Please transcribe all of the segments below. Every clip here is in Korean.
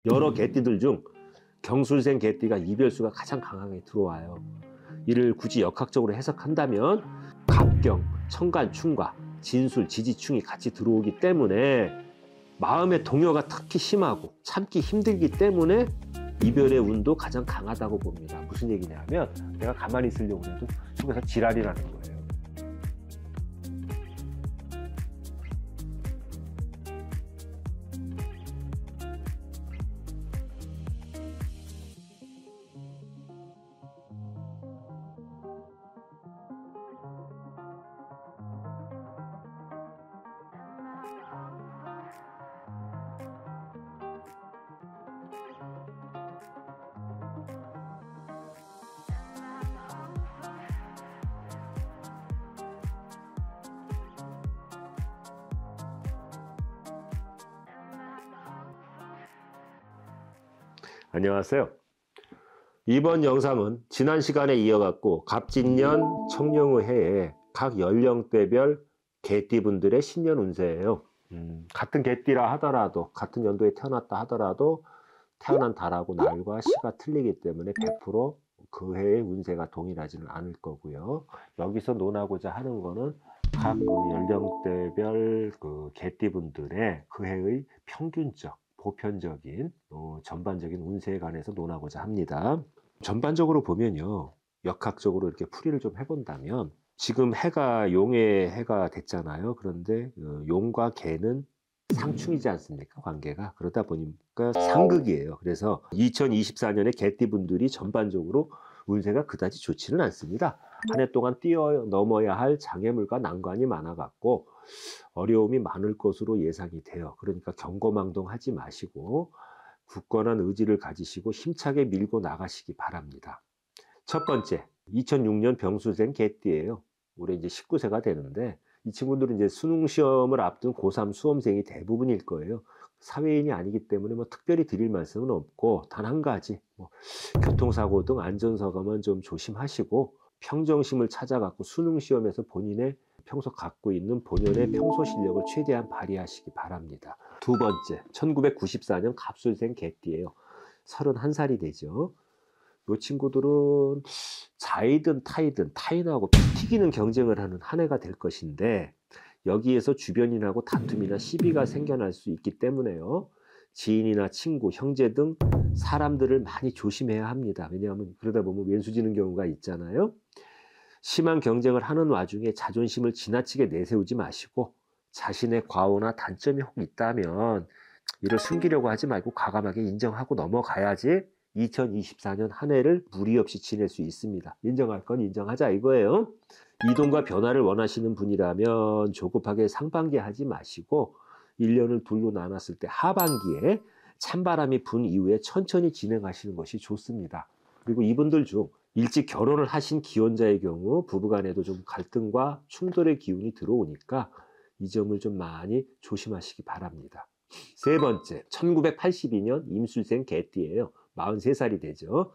여러 개띠들 중 경술생 개띠가 이별수가 가장 강하게 들어와요. 이를 굳이 역학적으로 해석한다면 갑경, 천간, 충과 진술, 지지충이 같이 들어오기 때문에 마음의 동요가 특히 심하고 참기 힘들기 때문에 이별의 운도 가장 강하다고 봅니다. 무슨 얘기냐면 내가 가만히 있으려고 해도 속에서 지랄이 나는 거예요. 안녕하세요. 이번 영상은 지난 시간에 이어갖고 갑진년 청룡의 해에 각 연령대별 개띠분들의 신년 운세예요. 같은 개띠라 하더라도 같은 연도에 태어났다 하더라도 태어난 달하고 날과 시가 틀리기 때문에 100% 해의 운세가 동일하지는 않을 거고요. 여기서 논하고자 하는 거는 각 연령대별 개띠분들의 해의 평균적 보편적인 전반적인 운세에 관해서 논하고자 합니다. 전반적으로 보면요, 역학적으로 이렇게 풀이를 좀 해본다면 지금 해가 용의 해가 됐잖아요. 그런데 용과 개는 상충이지 않습니까? 관계가. 그러다 보니까 상극이에요. 그래서 2024년에 개띠분들이 전반적으로 운세가 그다지 좋지는 않습니다. 한 해 동안 뛰어넘어야 할 장애물과 난관이 많아갖고 어려움이 많을 것으로 예상이 돼요. 그러니까 경거망동하지 마시고 굳건한 의지를 가지시고 힘차게 밀고 나가시기 바랍니다. 첫 번째, 2006년 병수생 개띠예요. 올해 이제 19세가 되는데 이 친구들은 이제 수능 시험을 앞둔 고3 수험생이 대부분일 거예요. 사회인이 아니기 때문에 뭐 특별히 드릴 말씀은 없고 단 한 가지, 교통사고 등 안전사고만 좀 조심하시고 평정심을 찾아갖고 수능 시험에서 본인의 평소 갖고 있는 본연의 평소 실력을 최대한 발휘하시기 바랍니다. 두 번째, 1994년 갑술생 개띠예요. 31살이 되죠. 이 친구들은 자이든 타이든 타인하고 피 튀기는 경쟁을 하는 한 해가 될 것인데 여기에서 주변인하고 다툼이나 시비가 생겨날 수 있기 때문에요. 지인이나 친구, 형제 등 사람들을 많이 조심해야 합니다. 왜냐하면 그러다 보면 왼수지는 경우가 있잖아요. 심한 경쟁을 하는 와중에 자존심을 지나치게 내세우지 마시고 자신의 과오나 단점이 혹 있다면 이를 숨기려고 하지 말고 과감하게 인정하고 넘어가야지 2024년 한 해를 무리 없이 지낼 수 있습니다. 인정할 건 인정하자 이거예요. 이동과 변화를 원하시는 분이라면 조급하게 상반기 하지 마시고 1년을 둘로 나눴을 때 하반기에 찬바람이 분 이후에 천천히 진행하시는 것이 좋습니다. 그리고 이분들 중 일찍 결혼을 하신 기혼자의 경우 부부간에도 좀 갈등과 충돌의 기운이 들어오니까 이 점을 좀 많이 조심하시기 바랍니다. 세 번째, 1982년 임술생 개띠예요. 43살이 되죠.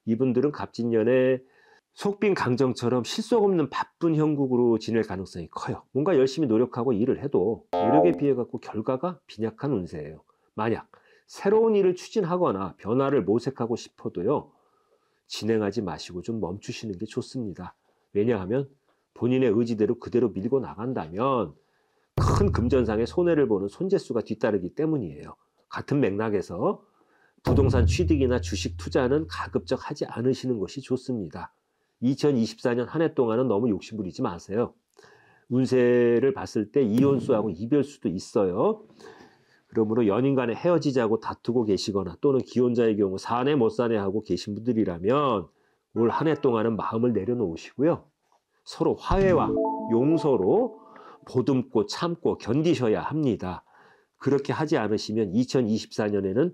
이분들은 갑진년에 속빈 강정처럼 실속 없는 바쁜 형국으로 지낼 가능성이 커요. 뭔가 열심히 노력하고 일을 해도 노력에 비해 갖고 결과가 빈약한 운세예요. 만약 새로운 일을 추진하거나 변화를 모색하고 싶어도요, 진행하지 마시고 좀 멈추시는 게 좋습니다. 왜냐하면 본인의 의지대로 그대로 밀고 나간다면 큰 금전상의 손해를 보는 손재수가 뒤따르기 때문이에요. 같은 맥락에서 부동산 취득이나 주식 투자는 가급적 하지 않으시는 것이 좋습니다. 2024년 한 해 동안은 너무 욕심 부리지 마세요. 운세를 봤을 때 이혼수하고 이별수도 있어요. 그러므로 연인 간에 헤어지자고 다투고 계시거나 또는 기혼자의 경우 사내 못 사내 하고 계신 분들이라면 올 한 해 동안은 마음을 내려놓으시고요. 서로 화해와 용서로 보듬고 참고 견디셔야 합니다. 그렇게 하지 않으시면 2024년에는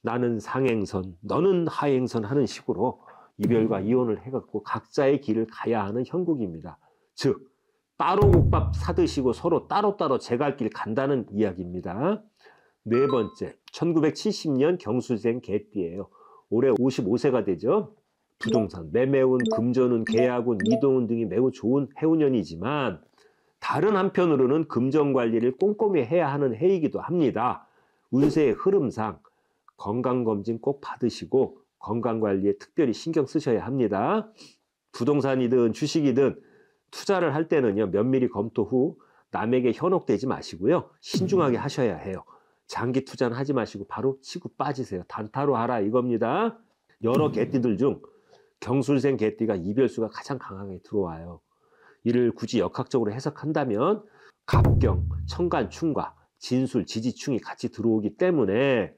나는 상행선, 너는 하행선 하는 식으로 이별과 이혼을 해갖고 각자의 길을 가야 하는 형국입니다. 즉 따로 국밥 사드시고 서로 따로따로 제 갈 길 간다는 이야기입니다. 네 번째, 1970년 경술생 개띠예요. 올해 55세가 되죠. 부동산, 매매운, 금전운, 계약운, 이동운 등이 매우 좋은 해운년이지만 다른 한편으로는 금전 관리를 꼼꼼히 해야 하는 해이기도 합니다. 운세의 흐름상 건강검진 꼭 받으시고 건강관리에 특별히 신경 쓰셔야 합니다. 부동산이든 주식이든 투자를 할 때는요, 면밀히 검토 후 남에게 현혹되지 마시고요. 신중하게 하셔야 해요. 장기 투자는 하지 마시고 바로 치고 빠지세요. 단타로 하라 이겁니다. 여러 개띠들 중 경술생 개띠가 이별수가 가장 강하게 들어와요. 이를 굳이 역학적으로 해석한다면 갑경, 천간충과 진술, 지지충이 같이 들어오기 때문에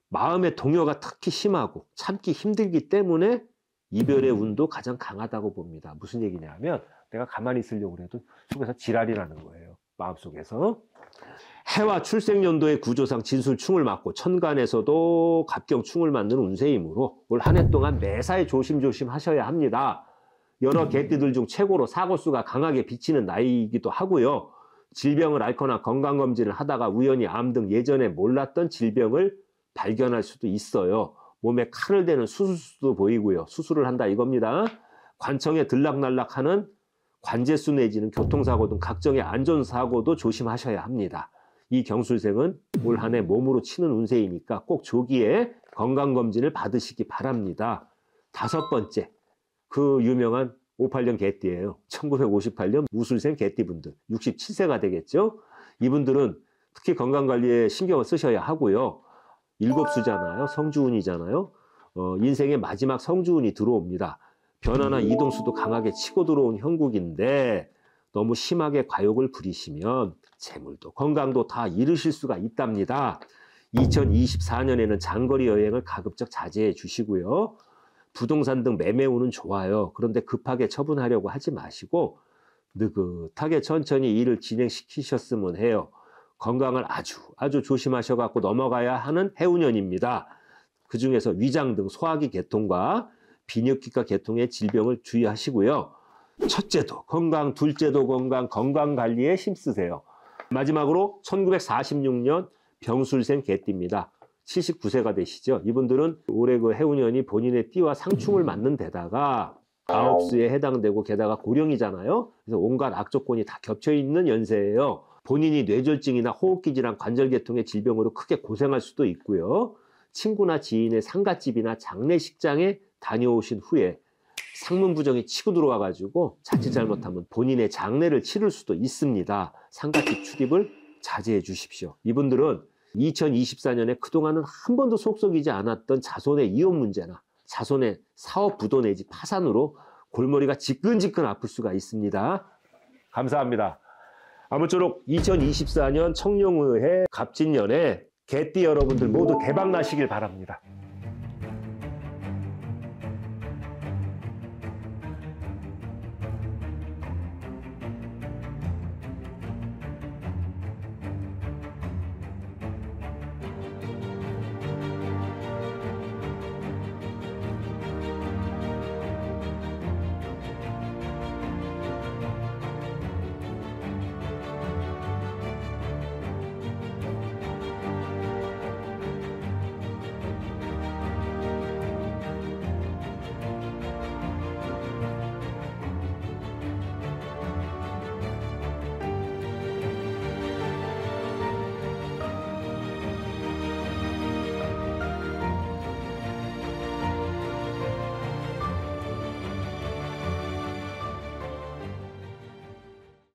마음의 동요가 특히 심하고 참기 힘들기 때문에 이별의 운도 가장 강하다고 봅니다. 무슨 얘기냐면 내가 가만히 있으려고 해도 속에서 지랄이라는 거예요. 마음속에서. 해와 출생연도의 구조상 진술충을 맞고 천간에서도 갑경충을 맞는 운세이므로 올 한 해 동안 매사에 조심조심 하셔야 합니다. 여러 개띠들 중 최고로 사고수가 강하게 비치는 나이이기도 하고요. 질병을 앓거나 건강검진을 하다가 우연히 암 등 예전에 몰랐던 질병을 발견할 수도 있어요. 몸에 칼을 대는 수술수도 보이고요. 수술을 한다 이겁니다. 관청에 들락날락하는 관제수 내지는 교통사고 등 각종의 안전사고도 조심하셔야 합니다. 이 경술생은 올 한 해 몸으로 치는 운세이니까 꼭 조기에 건강검진을 받으시기 바랍니다. 다섯 번째, 그 유명한 58년 개띠예요. 1958년 무술생 개띠분들, 67세가 되겠죠. 이분들은 특히 건강관리에 신경을 쓰셔야 하고요. 일곱수잖아요. 성주운이잖아요. 인생의 마지막 성주운이 들어옵니다. 변화나 이동수도 강하게 치고 들어온 형국인데 너무 심하게 과욕을 부리시면 재물도 건강도 다 잃으실 수가 있답니다. 2024년에는 장거리 여행을 가급적 자제해 주시고요. 부동산 등 매매운은 좋아요. 그런데 급하게 처분하려고 하지 마시고 느긋하게 천천히 일을 진행시키셨으면 해요. 건강을 아주 조심하셔갖고 넘어가야 하는 해운년입니다. 그 중에서 위장 등 소화기 계통과 비뇨기과 계통의 질병을 주의하시고요. 첫째도 건강, 둘째도 건강, 건강관리에 힘쓰세요. 마지막으로 1946년 병술생 개띠입니다. 79세가 되시죠. 이분들은 올해 그 해운년이 본인의 띠와 상충을 맞는 데다가 아홉수에 해당되고 게다가 고령이잖아요. 그래서 온갖 악조건이 다 겹쳐 있는 연세예요. 본인이 뇌졸중이나 호흡기 질환, 관절계통의 질병으로 크게 고생할 수도 있고요. 친구나 지인의 상갓집이나 장례식장에 다녀오신 후에 상문부정이 치고 들어와가지고 자칫 잘못하면 본인의 장례를 치를 수도 있습니다. 상갓집 출입을 자제해 주십시오. 이분들은 2024년에 그동안은 한 번도 속썩이지 않았던 자손의 이혼 문제나 자손의 사업 부도 내지 파산으로 골머리가 지끈지끈 아플 수가 있습니다. 감사합니다. 아무쪼록 2024년 청룡의해 갑진년에 개띠 여러분들 모두 대박 나시길 바랍니다.